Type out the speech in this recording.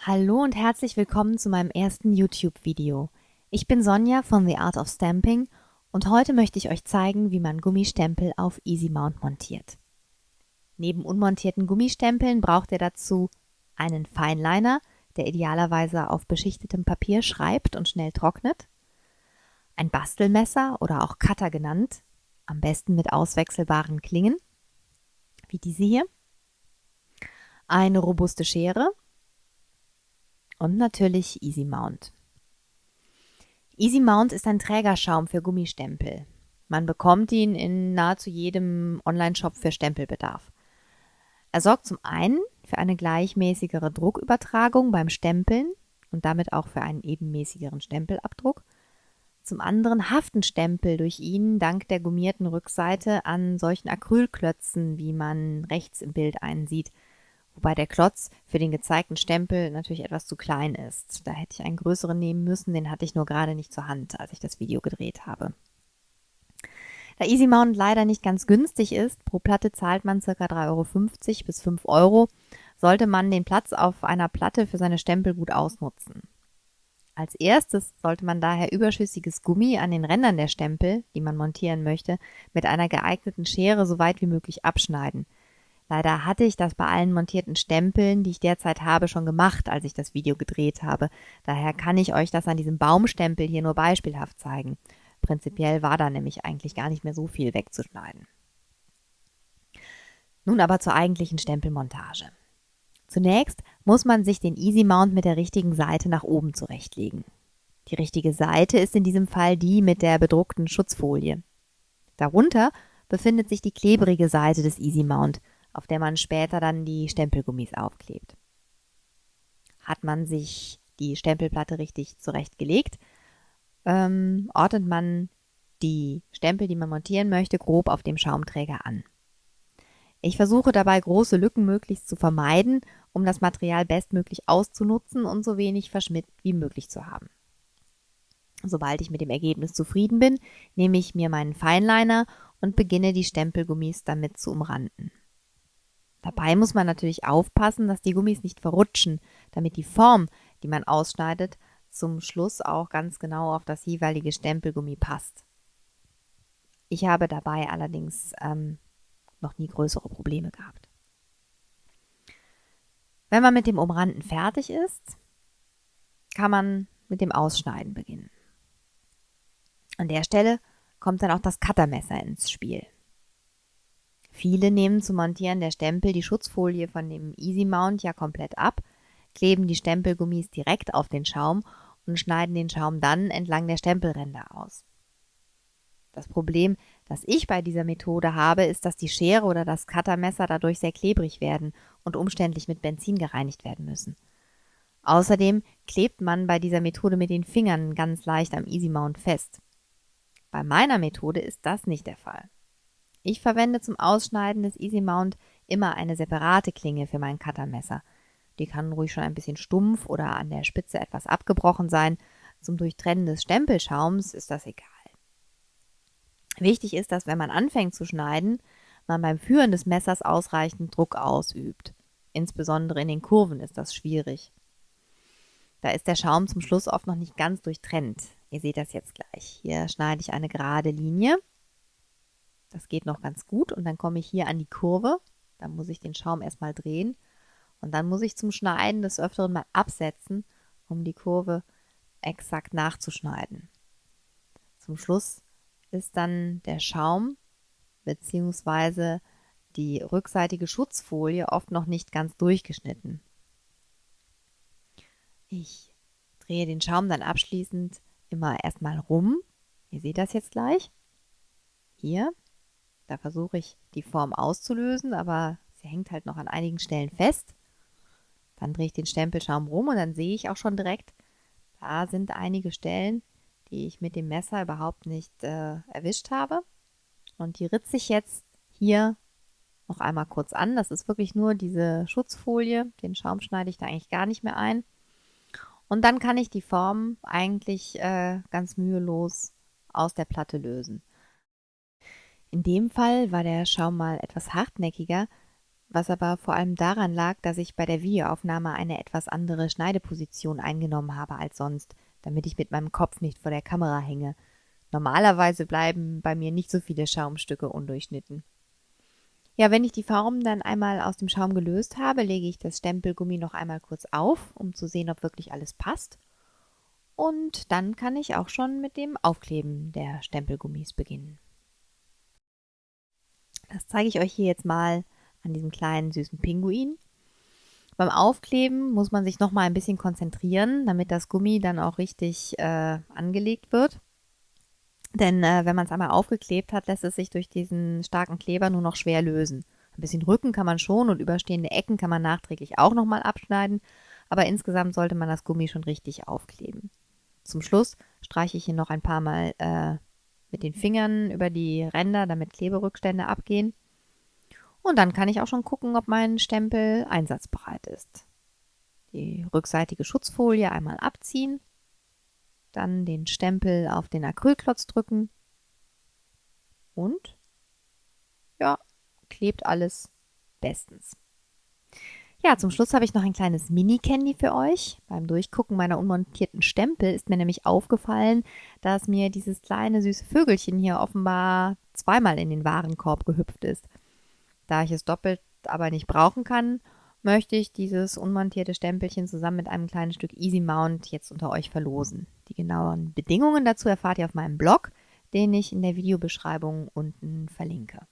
Hallo und herzlich willkommen zu meinem ersten YouTube-Video. Ich bin Sonja von The Art of Stamping und heute möchte ich euch zeigen, wie man Gummistempel auf EasyMount montiert. Neben unmontierten Gummistempeln braucht ihr dazu einen Fineliner, der idealerweise auf beschichtetem Papier schreibt und schnell trocknet, ein Bastelmesser oder auch Cutter genannt, am besten mit auswechselbaren Klingen, wie diese hier, eine robuste Schere und natürlich EasyMount. EasyMount ist ein Trägerschaum für Gummistempel. Man bekommt ihn in nahezu jedem Online-Shop für Stempelbedarf. Er sorgt zum einen für eine gleichmäßigere Druckübertragung beim Stempeln und damit auch für einen ebenmäßigeren Stempelabdruck. Zum anderen haften Stempel durch ihn dank der gummierten Rückseite an solchen Acrylklötzen, wie man rechts im Bild einen sieht, wobei der Klotz für den gezeigten Stempel natürlich etwas zu klein ist. Da hätte ich einen größeren nehmen müssen, den hatte ich nur gerade nicht zur Hand, als ich das Video gedreht habe. Da EasyMount leider nicht ganz günstig ist, pro Platte zahlt man ca. 3,50 € bis 5 €, sollte man den Platz auf einer Platte für seine Stempel gut ausnutzen. Als erstes sollte man daher überschüssiges Gummi an den Rändern der Stempel, die man montieren möchte, mit einer geeigneten Schere so weit wie möglich abschneiden. Leider hatte ich das bei allen montierten Stempeln, die ich derzeit habe, schon gemacht, als ich das Video gedreht habe. Daher kann ich euch das an diesem Baumstempel hier nur beispielhaft zeigen. Prinzipiell war da nämlich eigentlich gar nicht mehr so viel wegzuschneiden. Nun aber zur eigentlichen Stempelmontage. Zunächst muss man sich den EasyMount mit der richtigen Seite nach oben zurechtlegen. Die richtige Seite ist in diesem Fall die mit der bedruckten Schutzfolie. Darunter befindet sich die klebrige Seite des EasyMount, auf der man später dann die Stempelgummis aufklebt. Hat man sich die Stempelplatte richtig zurechtgelegt, ordnet man die Stempel, die man montieren möchte, grob auf dem Schaumträger an. Ich versuche dabei, große Lücken möglichst zu vermeiden, um das Material bestmöglich auszunutzen und so wenig Verschnitt wie möglich zu haben. Sobald ich mit dem Ergebnis zufrieden bin, nehme ich mir meinen Fineliner und beginne die Stempelgummis damit zu umranden. Dabei muss man natürlich aufpassen, dass die Gummis nicht verrutschen, damit die Form, die man ausschneidet, zum Schluss auch ganz genau auf das jeweilige Stempelgummi passt. Ich habe dabei allerdings noch nie größere Probleme gehabt. Wenn man mit dem Umranden fertig ist, kann man mit dem Ausschneiden beginnen. An der Stelle kommt dann auch das Cuttermesser ins Spiel. Viele nehmen zum Montieren der Stempel die Schutzfolie von dem EasyMount ja komplett ab, kleben die Stempelgummis direkt auf den Schaum und schneiden den Schaum dann entlang der Stempelränder aus. Das Problem, das ich bei dieser Methode habe, ist, dass die Schere oder das Cuttermesser dadurch sehr klebrig werden und umständlich mit Benzin gereinigt werden müssen. Außerdem klebt man bei dieser Methode mit den Fingern ganz leicht am EasyMount fest. Bei meiner Methode ist das nicht der Fall. Ich verwende zum Ausschneiden des EasyMount immer eine separate Klinge für mein Cuttermesser. Die kann ruhig schon ein bisschen stumpf oder an der Spitze etwas abgebrochen sein. Zum Durchtrennen des Stempelschaums ist das egal. Wichtig ist, dass wenn man anfängt zu schneiden, man beim Führen des Messers ausreichend Druck ausübt. Insbesondere in den Kurven ist das schwierig. Da ist der Schaum zum Schluss oft noch nicht ganz durchtrennt. Ihr seht das jetzt gleich. Hier schneide ich eine gerade Linie. Das geht noch ganz gut und dann komme ich hier an die Kurve. Da muss ich den Schaum erstmal drehen und dann muss ich zum Schneiden des Öfteren mal absetzen, um die Kurve exakt nachzuschneiden. Zum Schluss ist dann der Schaum bzw. die rückseitige Schutzfolie oft noch nicht ganz durchgeschnitten. Ich drehe den Schaum dann abschließend immer erstmal rum. Ihr seht das jetzt gleich. Hier, da versuche ich die Form auszulösen, aber sie hängt halt noch an einigen Stellen fest. Dann drehe ich den Stempelschaum rum und dann sehe ich auch schon direkt, da sind einige Stellen, die ich mit dem Messer überhaupt nicht erwischt habe. Und die ritze ich jetzt hier noch einmal kurz an. Das ist wirklich nur diese Schutzfolie. Den Schaum schneide ich da eigentlich gar nicht mehr ein. Und dann kann ich die Form eigentlich ganz mühelos aus der Platte lösen. In dem Fall war der Schaum mal etwas hartnäckiger, was aber vor allem daran lag, dass ich bei der Videoaufnahme eine etwas andere Schneideposition eingenommen habe als sonst, damit ich mit meinem Kopf nicht vor der Kamera hänge. Normalerweise bleiben bei mir nicht so viele Schaumstücke undurchschnitten. Ja, wenn ich die Form dann einmal aus dem Schaum gelöst habe, lege ich das Stempelgummi noch einmal kurz auf, um zu sehen, ob wirklich alles passt. Und dann kann ich auch schon mit dem Aufkleben der Stempelgummis beginnen. Das zeige ich euch hier jetzt mal an diesem kleinen süßen Pinguin. Beim Aufkleben muss man sich noch mal ein bisschen konzentrieren, damit das Gummi dann auch richtig angelegt wird. Denn wenn man es einmal aufgeklebt hat, lässt es sich durch diesen starken Kleber nur noch schwer lösen. Ein bisschen Rücken kann man schon und überstehende Ecken kann man nachträglich auch nochmal abschneiden, aber insgesamt sollte man das Gummi schon richtig aufkleben. Zum Schluss streiche ich hier noch ein paar Mal mit den Fingern über die Ränder, damit Kleberückstände abgehen. Und dann kann ich auch schon gucken, ob mein Stempel einsatzbereit ist. Die rückseitige Schutzfolie einmal abziehen, dann den Stempel auf den Acrylklotz drücken und ja, klebt alles bestens. Ja, zum Schluss habe ich noch ein kleines Mini-Candy für euch. Beim Durchgucken meiner unmontierten Stempel ist mir nämlich aufgefallen, dass mir dieses kleine süße Vögelchen hier offenbar zweimal in den Warenkorb gehüpft ist. Da ich es doppelt aber nicht brauchen kann, möchte ich dieses unmontierte Stempelchen zusammen mit einem kleinen Stück Easy Mount jetzt unter euch verlosen. Die genauen Bedingungen dazu erfahrt ihr auf meinem Blog, den ich in der Videobeschreibung unten verlinke.